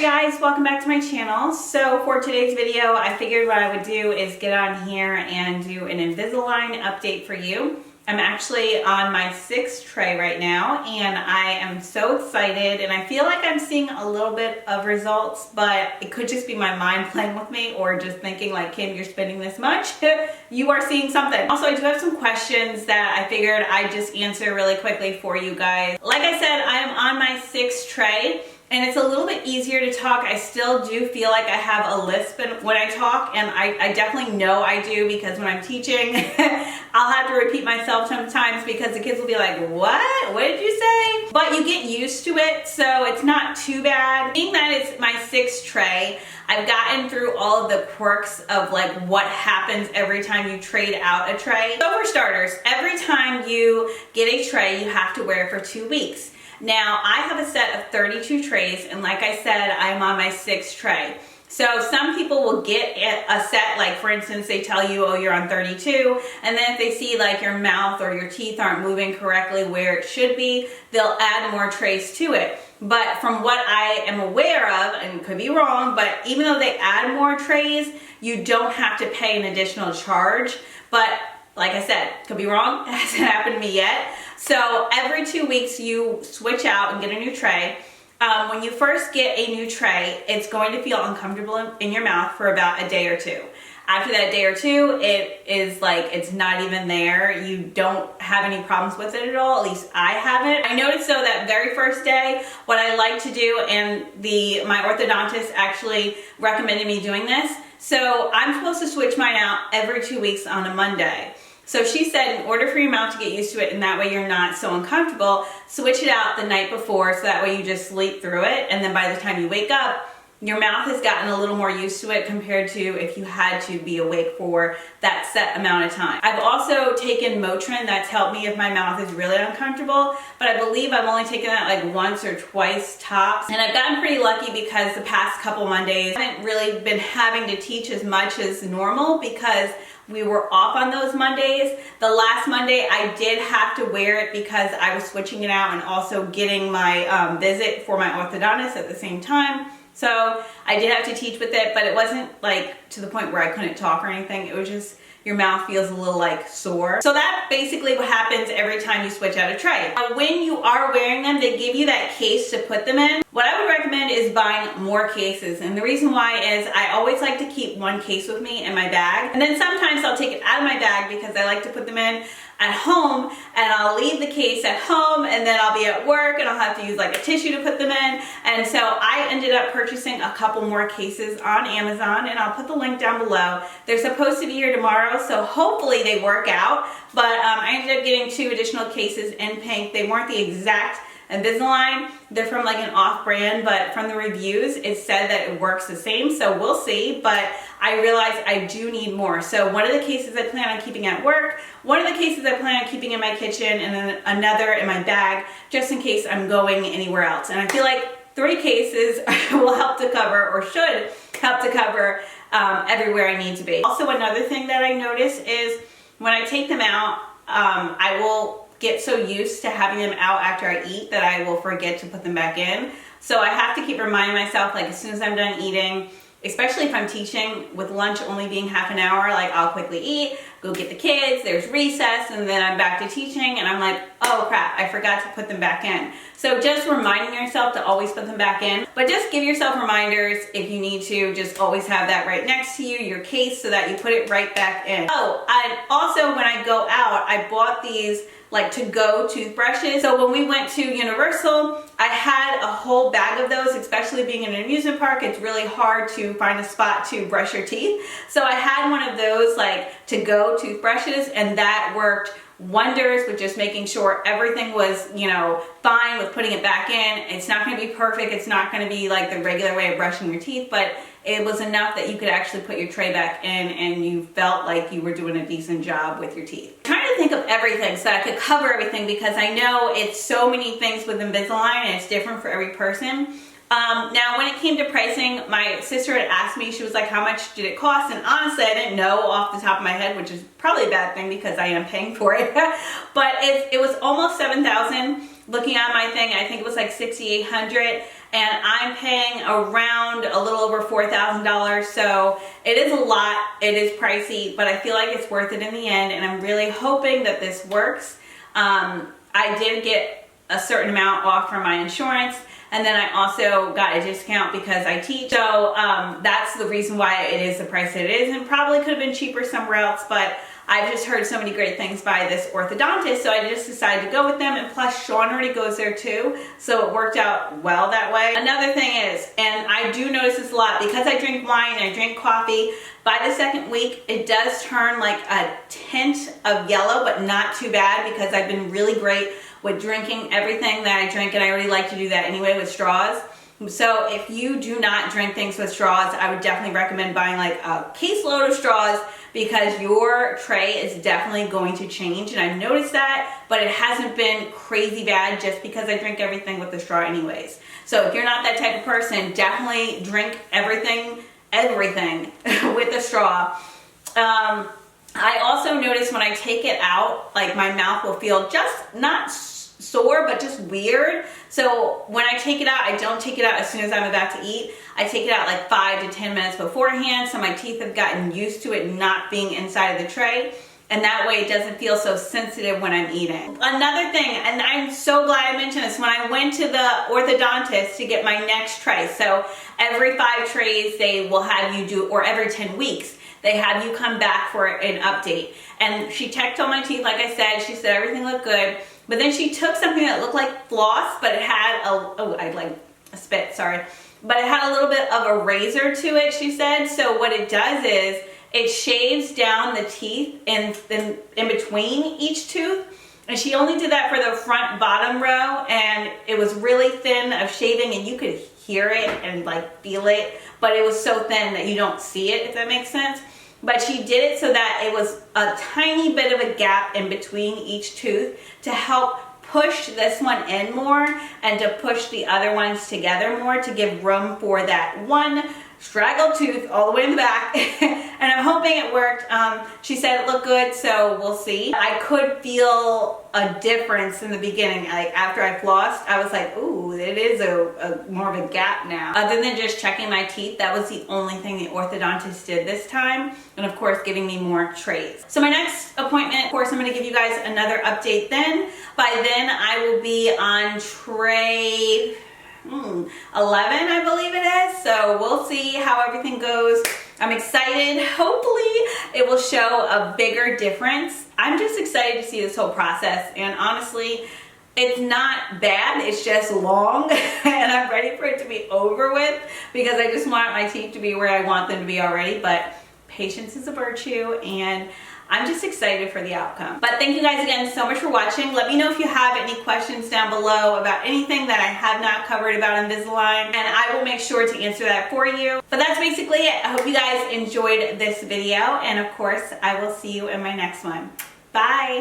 Hey guys, welcome back to my channel. So for today's video, I figured what I would do is get on here and do an Invisalign update for you. I'm actually on my 6th tray right now and I am so excited, and I feel like I'm seeing a little bit of results, but it could just be my mind playing with me or just thinking like, Kym, you're spending this much. You are seeing something. Also, I do have some questions that I figured I'd just answer really quickly for you guys. Like I said, I am on my 6th tray. And it's a little bit easier to talk. I still do feel like I have a lisp when I talk, and I definitely know I do, because when I'm teaching, I'll have to repeat myself sometimes because the kids will be like, what? What did you say? But you get used to it, so it's not too bad. Being that it's my 6th tray, I've gotten through all of the quirks of like what happens every time you trade out a tray. So for starters, every time you get a tray, you have to wear it for 2 weeks. Now, I have a set of 32 trays, and like I said, I'm on my 6th tray. So some people will get a set, like for instance, they tell you, oh, you're on 32, and then if they see like your mouth or your teeth aren't moving correctly where it should be, they'll add more trays to it. But from what I am aware of, and could be wrong, but even though they add more trays, you don't have to pay an additional charge. But like I said, could be wrong, it hasn't happened to me yet. So every 2 weeks you switch out and get a new tray. When you first get a new tray, it's going to feel uncomfortable in your mouth for about a day or two. After that day or two, it is like it's not even there. You don't have any problems with it at all. At least I haven't. I noticed though that very first day, what I like to do, and my orthodontist actually recommended me doing this. So I'm supposed to switch mine out every 2 weeks on a Monday. So she said in order for your mouth to get used to it and that way you're not so uncomfortable, switch it out the night before so that way you just sleep through it, and then by the time you wake up, your mouth has gotten a little more used to it compared to if you had to be awake for that set amount of time. I've also taken Motrin. That's helped me if my mouth is really uncomfortable, but I believe I've only taken that like once or twice tops. And I've gotten pretty lucky because the past couple Mondays, I haven't really been having to teach as much as normal because we were off on those Mondays. The last Monday I did have to wear it because I was switching it out and also getting my visit for my orthodontist at the same time. So I did have to teach with it, but it wasn't like to the point where I couldn't talk or anything. It was just your mouth feels a little like sore. So that's basically what happens every time you switch out a tray. When you are wearing them, they give you that case to put them in. What I would recommend is buying more cases. And the reason why is I always like to keep one case with me in my bag. And then sometimes I'll take it out of my bag because I like to put them in at home, and I'll leave the case at home, and then I'll be at work and I'll have to use like a tissue to put them in. And so I ended up purchasing a couple more cases on Amazon, and I'll put the link down below. They're supposed to be here tomorrow, so hopefully they work out. But I ended up getting 2 additional cases in pink. They weren't the exact Invisalign. They're from like an off-brand, but from the reviews it said that it works the same, so we'll see. But I realized I do need more. So one of the cases I plan on keeping at work, one of the cases I plan on keeping in my kitchen, and then another in my bag just in case I'm going anywhere else. And I feel like 3 cases will help to cover, or should help to cover everywhere I need to be. Also, another thing that I notice is when I take them out, I will get so used to having them out after I eat that I will forget to put them back in. So I have to keep reminding myself, like as soon as I'm done eating, especially if I'm teaching with lunch only being half an hour, like I'll quickly eat, go get the kids, there's recess, and then I'm back to teaching and I'm like, oh crap, I forgot to put them back in. So just reminding yourself to always put them back in, but just give yourself reminders if you need to. Just always have that right next to you, your case, so that you put it right back in. Oh, and also when I go out, I bought these like to-go toothbrushes. So when we went to Universal, I had a whole bag of those, especially being in an amusement park. It's really hard to find a spot to brush your teeth. So I had one of those like to-go toothbrushes, and that worked wonders with just making sure everything was, you know, fine with putting it back in. It's not going to be perfect. It's not going to be like the regular way of brushing your teeth, but it was enough that you could actually put your tray back in and you felt like you were doing a decent job with your teeth. I'm trying to think of everything so that I could cover everything, because I know it's so many things with Invisalign and it's different for every person. Now, when it came to pricing, my sister had asked me, she was like, how much did it cost? And honestly, I didn't know off the top of my head, which is probably a bad thing because I am paying for it. But it was almost $7,000. Looking at my thing, I think it was like $6,800. and I'm paying around a little over $4,000, so it is a lot. It is pricey, but I feel like it's worth it in the end, and I'm really hoping that this works. I did get a certain amount off from my insurance, and then I also got a discount because I teach. So that's the reason why it is the price that it is, and probably could have been cheaper somewhere else, but I've just heard so many great things by this orthodontist, so I just decided to go with them, and plus Sean already goes there too, so it worked out well that way. Another thing is, and I do notice this a lot, because I drink wine and I drink coffee, by the second week it does turn like a tint of yellow, but not too bad, because I've been really great with drinking everything that I drink, and I already like to do that anyway with straws. So if you do not drink things with straws, I would definitely recommend buying like a caseload of straws, because your tray is definitely going to change, and I've noticed that, but it hasn't been crazy bad just because I drink everything with the straw anyways. So if you're not that type of person, definitely drink everything with a straw. I also notice when I take it out, like my mouth will feel just not sore, but just weird. So when I take it out, I don't take it out as soon as I'm about to eat. I take it out like 5 to 10 minutes beforehand, so my teeth have gotten used to it not being inside of the tray, and that way it doesn't feel so sensitive when I'm eating. Another thing, and I'm so glad I mentioned this, when I went to the orthodontist to get my next tray, so every 5 trays they will have you do, or every 10 weeks, they have you come back for an update. And she checked all my teeth, like I said, she said everything looked good, but then she took something that looked like floss, but it had I'd like a spit, sorry. But it had a little bit of a razor to it, she said. So what it does is it shaves down the teeth in between each tooth. And she only did that for the front bottom row, and it was really thin of shaving, and you could hear it and like feel it, but it was so thin that you don't see it, if that makes sense. But she did it so that it was a tiny bit of a gap in between each tooth to help push this one in more and to push the other ones together more to give room for that one straggled tooth all the way in the back. And I'm hoping it worked. She said it looked good, so we'll see. I could feel a difference in the beginning. Like after I flossed, I was like, ooh, it is a more of a gap now. Other than just checking my teeth, that was the only thing the orthodontist did this time. And of course, giving me more trays. So my next appointment, of course, I'm gonna give you guys another update then. By then, I will be on tray 11, I believe it is. So we'll see how everything goes. I'm excited. Hopefully it will show a bigger difference. I'm just excited to see this whole process, and honestly, it's not bad, it's just long, and I'm ready for it to be over with because I just want my teeth to be where I want them to be already, but patience is a virtue, and I'm just excited for the outcome. But thank you guys again so much for watching. Let me know if you have any questions down below about anything that I have not covered about Invisalign, and I will make sure to answer that for you. But that's basically it. I hope you guys enjoyed this video, and of course, I will see you in my next one. Bye!